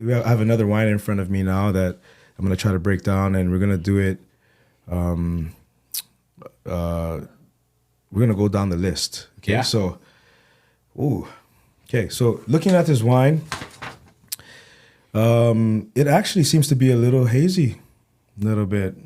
I have another wine in front of me now that I'm gonna try to break down, and we're gonna do it. Um, uh, we're gonna go down the list. Okay, Yeah. so, ooh, okay, so looking at this wine, it actually seems to be a little hazy, a little bit.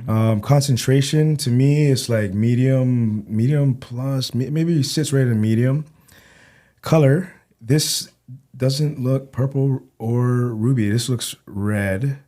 Concentration to me is like medium plus, maybe it sits right in medium. Color, this doesn't look purple or ruby. This looks red.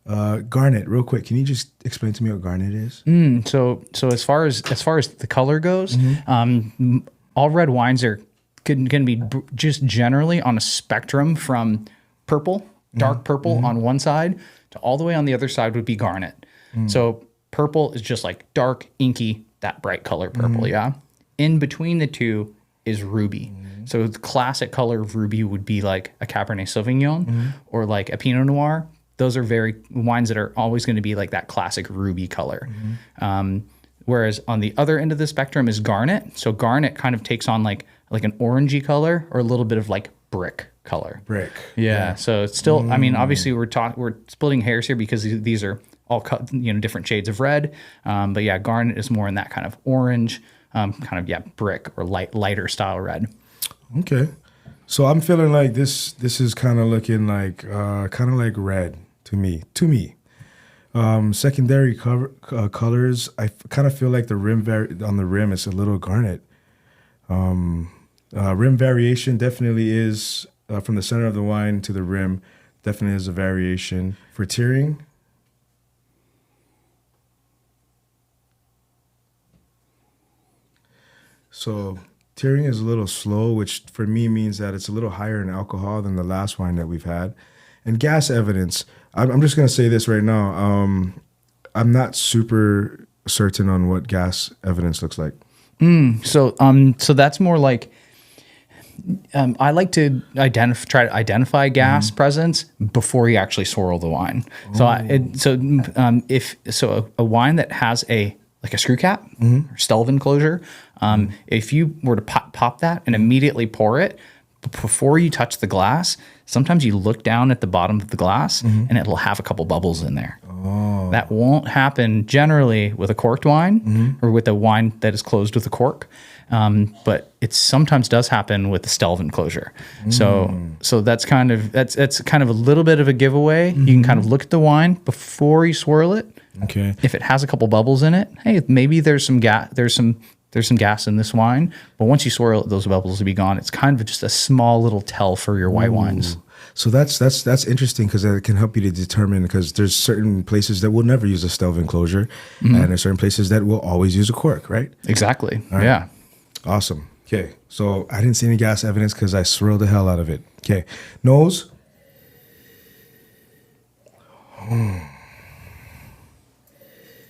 Garnet, real quick. Can you just explain to me what garnet is? So as far as the color goes, all red wines are can be just generally on a spectrum from purple, dark purple on one side to all the way on the other side would be garnet. So purple is just like dark, inky, that bright color purple, yeah? In between the two is ruby. So the classic color of ruby would be like a Cabernet Sauvignon or like a Pinot Noir. Those are very wines that are always going to be like that classic ruby color. Whereas on the other end of the spectrum is garnet. So garnet kind of takes on like an orangey color or a little bit of like brick color. Brick. Yeah. So it's still, I mean, obviously we're splitting hairs here because these are all different shades of red. But yeah, garnet is more in that kind of orange, brick or lighter style red. Okay. So I'm feeling like this is kind of looking like red to me. Secondary colors, I kind of feel like the rim on the rim is a little garnet. Rim variation definitely is from the center of the wine to the rim. Definitely is a variation. For tiering, so tiering is a little slow, which for me means that it's a little higher in alcohol than the last wine that we've had. And gas evidence, I'm just going to say this right now. I'm not super certain on what gas evidence looks like. So that's more like I like to try to identify gas presence before you actually swirl the wine. So a wine that has a screw cap or Stelvin closure, if you were to pop that and immediately pour it before you touch the glass, sometimes you look down at the bottom of the glass and it'll have a couple bubbles in there. That won't happen generally with a corked wine or with a wine that is closed with a cork. But it sometimes does happen with the Stelvin closure. So that's kind of a little bit of a giveaway. You can kind of look at the wine before you swirl it. Okay. If it has a couple bubbles in it, hey, maybe there's some gas. There's some gas in this wine, but once you swirl it, those bubbles will be gone. It's kind of just a small little tell for your white wines. So that's interesting because it can help you to determine, because there's certain places that will never use a Stelvin closure, and there's certain places that will always use a cork, right? Exactly. Right. Yeah. Awesome. Okay. So I didn't see any gas evidence because I swirled the hell out of it. Okay. Nose.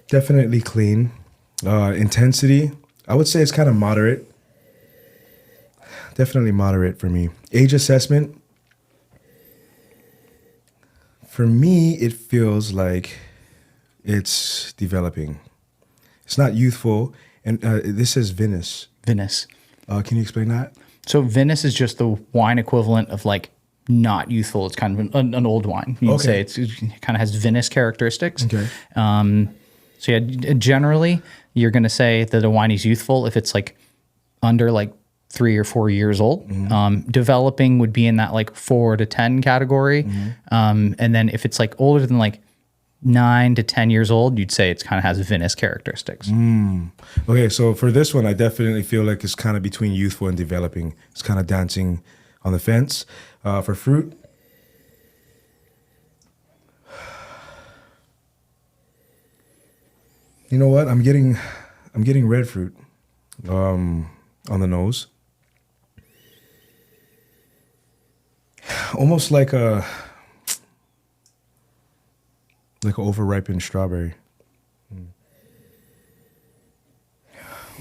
Definitely clean. Intensity, I would say it's kind of moderate. Definitely moderate for me. Age assessment. For me, it feels like it's developing. It's not youthful. And this says Venice. Venice. Can you explain that? So Venice is just the wine equivalent of like not youthful. It's kind of an old wine. You would say it kind of has Venice characteristics. Okay. So yeah, generally you're going to say that a wine is youthful if it's like under like 3 or 4 years old. Developing would be in that like 4 to 10 category. And then if it's like older than like 9 to 10 years old, you'd say it's kind of has Venice characteristics. Okay, so for this one, I definitely feel like it's kind of between youthful and developing. It's kind of dancing on the fence. For fruit, you know what? I'm getting red fruit on the nose. Almost like an overripened strawberry.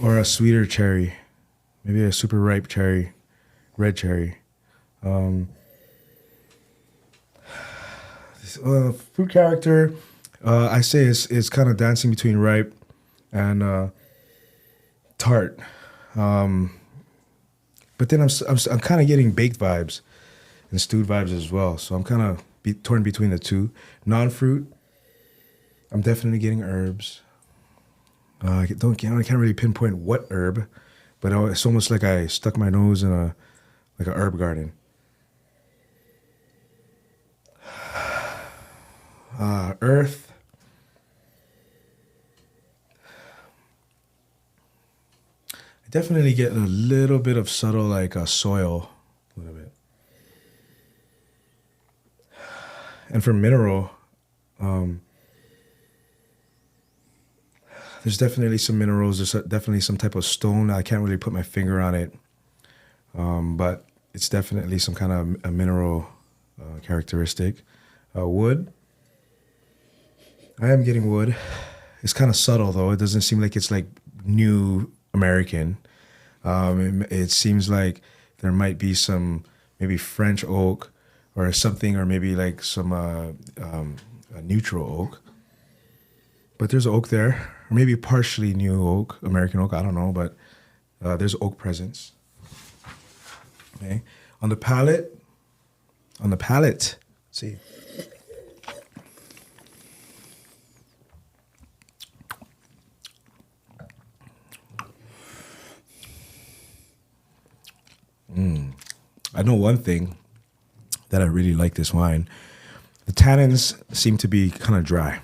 Or a sweeter cherry. Maybe a super ripe cherry, red cherry. Fruit character, I say is kind of dancing between ripe and tart. But then I'm kind of getting baked vibes. and stewed vibes as well. So I'm kind of torn between the two. Non-fruit, I'm definitely getting herbs. I can't really pinpoint what herb, but it's almost like I stuck my nose in a herb garden. Earth. I definitely get a little bit of subtle like soil, a little bit. And for mineral, there's definitely some minerals. There's definitely some type of stone. I can't really put my finger on it, but it's definitely some kind of a mineral characteristic. Wood. I am getting wood. It's kind of subtle though. It doesn't seem like it's like new American. It seems like there might be some maybe French oak or something, or maybe like some a neutral oak. But there's oak there, or maybe partially new oak, American oak. I don't know, but there's oak presence. Okay, on the palate. Let's see. I know one thing that I really like this wine. The tannins seem to be kind of dry,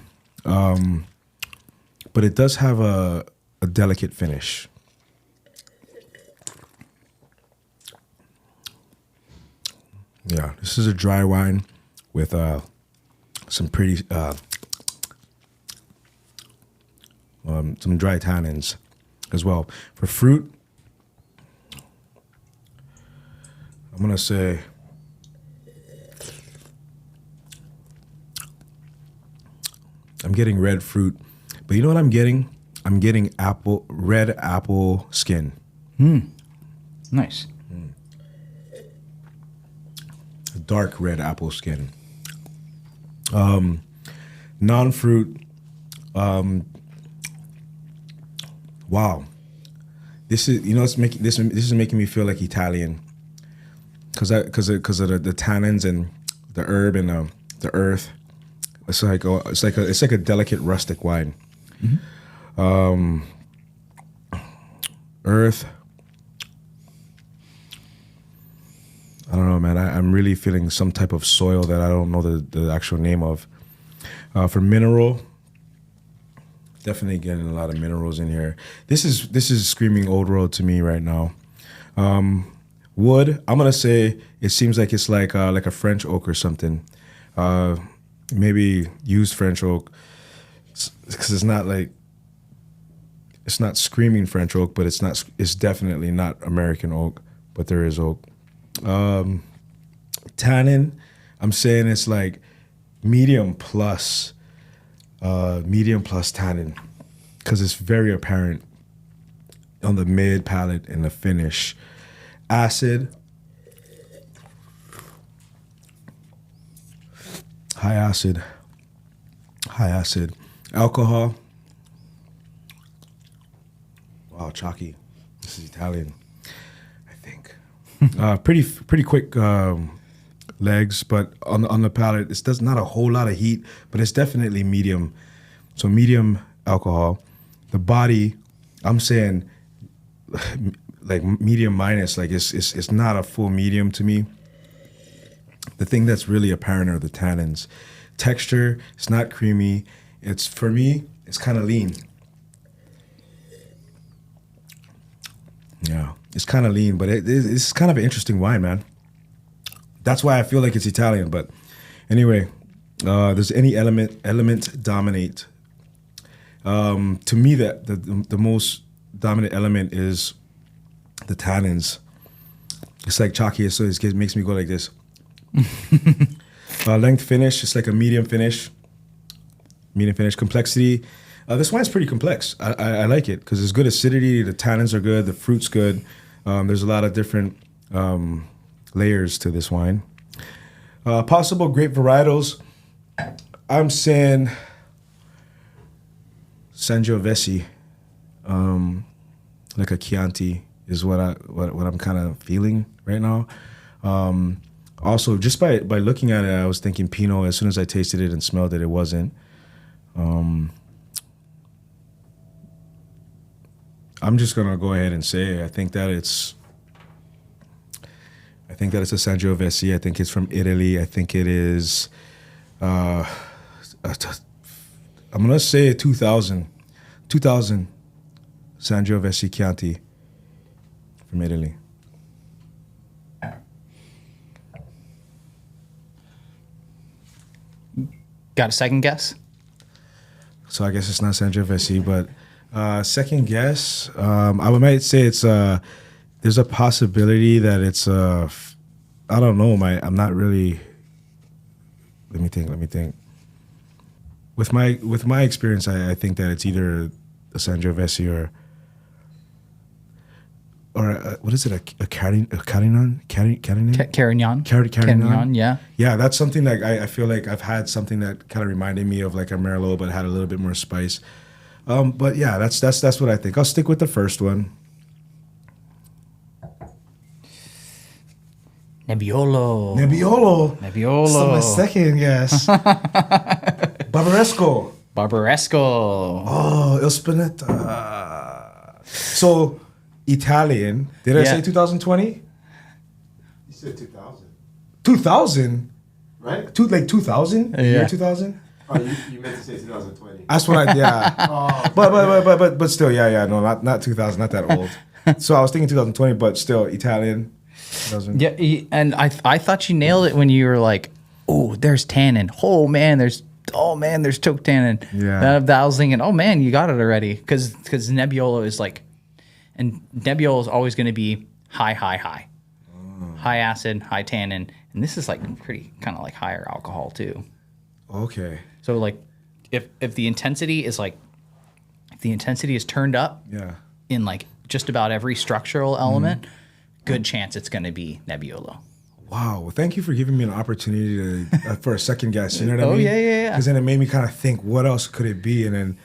but it does have a delicate finish. Yeah, this is a dry wine with some pretty some dry tannins as well. For fruit, I'm gonna say I'm getting red fruit, but you know what I'm getting? I'm getting red apple skin. Nice. Dark red apple skin. Non-fruit. Wow, this is making me feel like Italian, because of the tannins and the herb and the earth. It's like a delicate rustic wine. Earth. I don't know, man. I'm really feeling some type of soil that I don't know the actual name of. For mineral, definitely getting a lot of minerals in here. This is screaming old road to me right now. Wood, I'm gonna say it seems like it's like a French oak or something. Maybe used French oak, because it's not screaming French oak, but it's definitely not American oak, but there is oak. Tannin, I'm saying it's like medium plus tannin, because it's very apparent on the mid palate and the finish. Acid, high acid. Alcohol. Wow, chalky. This is Italian, I think. Pretty quick legs, but on the palate, it does not a whole lot of heat, but it's definitely medium. So medium alcohol. The body, I'm saying like medium minus, like it's not a full medium to me. The thing that's really apparent are the tannins. Texture, it's not creamy. For me, it's kind of lean. Yeah, it's kind of lean, but it's kind of an interesting wine, man. That's why I feel like it's Italian. But anyway, does any element dominate? To me, that the most dominant element is the tannins. It's like chalky, so it makes me go like this. Length finish, it's like a medium finish. Complexity, this wine's pretty complex. I like it because there's good acidity, the tannins are good, the fruit's good. There's a lot of different layers to this wine. Possible grape varietals, I'm saying Sangiovese, like a Chianti is what I'm kind of feeling right now. Also, just by looking at it, I was thinking Pinot. As soon as I tasted it and smelled it, it wasn't. I'm just gonna go ahead and say I think that it's a Sangiovese. I think it's from Italy. I think it is. I'm gonna say 2000 Sangiovese Chianti from Italy. Got a second guess? So I guess it's not Sangiovese, but second guess, I might say it's there's a possibility that it's I don't know. I'm not really. Let me think. With my experience, I think that it's either a Sangiovese or what is it? A Carignan? Carignan, yeah. Yeah, that's something that I feel like I've had something that kind of reminded me of like a Merlot, but had a little bit more spice. But yeah, that's what I think. I'll stick with the first one. Nebbiolo. So my second guess. Barbaresco. Oh, Il Spinetta. So Italian. Did I say 2020? You said 2000. 2000? Right? 2000? Yeah. Year 2000? Oh, you meant to say 2020. That's what yeah. Oh, But still, yeah, no, not 2000, not that old. So I was thinking 2020, but still Italian. 2000. Yeah, and I thought you nailed it when you were like, "Oh, there's tannin. Oh man, there's choke tannin." Yeah. That I was thinking, "Oh man, you got it already." Because Nebbiolo is like, and Nebbiolo is always going to be high, high acid, high tannin, and this is like pretty kind of like higher alcohol too. Okay. So like, if the intensity is turned up, Yeah. in like just about every structural element, good chance it's going to be Nebbiolo. Wow. Well, thank you for giving me an opportunity to for a second guess. You know what I mean? Yeah. Because then it made me kind of think, what else could it be? And then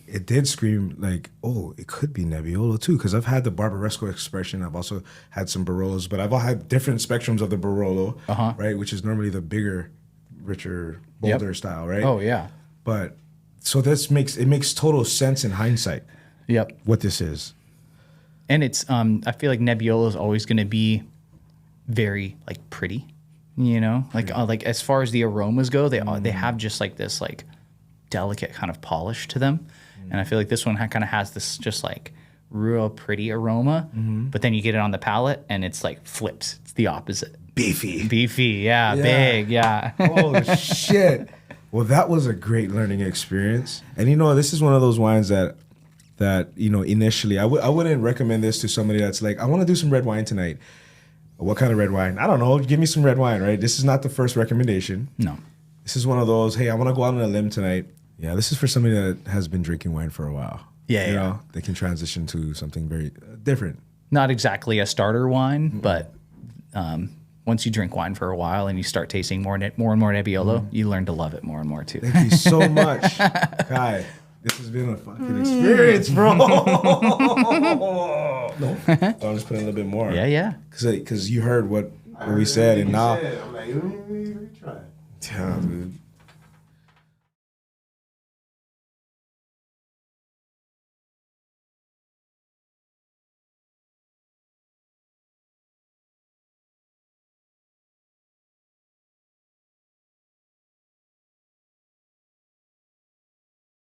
it did scream like, oh, it could be Nebbiolo too. Because I've had the Barbaresco expression. I've also had some Barolos, but I've all had different spectrums of the Barolo, right? Which is normally the bigger, richer, bolder style, right? Oh yeah. But so this makes total sense in hindsight. Yep. What this is. And it's I feel like Nebbiolo is always going to be very like pretty, you know, like as far as the aromas go, they have just like this like delicate kind of polish to them, and I feel like this one kind of has this just like real pretty aroma, but then you get it on the palate and it's like flips. It's the opposite. Beefy, yeah. Big, yeah. Oh shit! Well, that was a great learning experience, and this is one of those wines that initially I wouldn't recommend this to somebody that's like, I want to do some red wine tonight. What kind of red wine? I don't know. Give me some red wine, right? This is not the first recommendation. No. This is one of those, hey, I want to go out on a limb tonight. Yeah, this is for somebody that has been drinking wine for a while. Yeah, you know, they can transition to something very different. Not exactly a starter wine, but once you drink wine for a while and you start tasting more and more Nebbiolo, you learn to love it more and more too. Thank you so much, Kai. This has been a fucking experience, bro. No, I'll just put in a little bit more. Yeah. Because you heard what we said, and now. I'm like, let me try. Yeah, dude.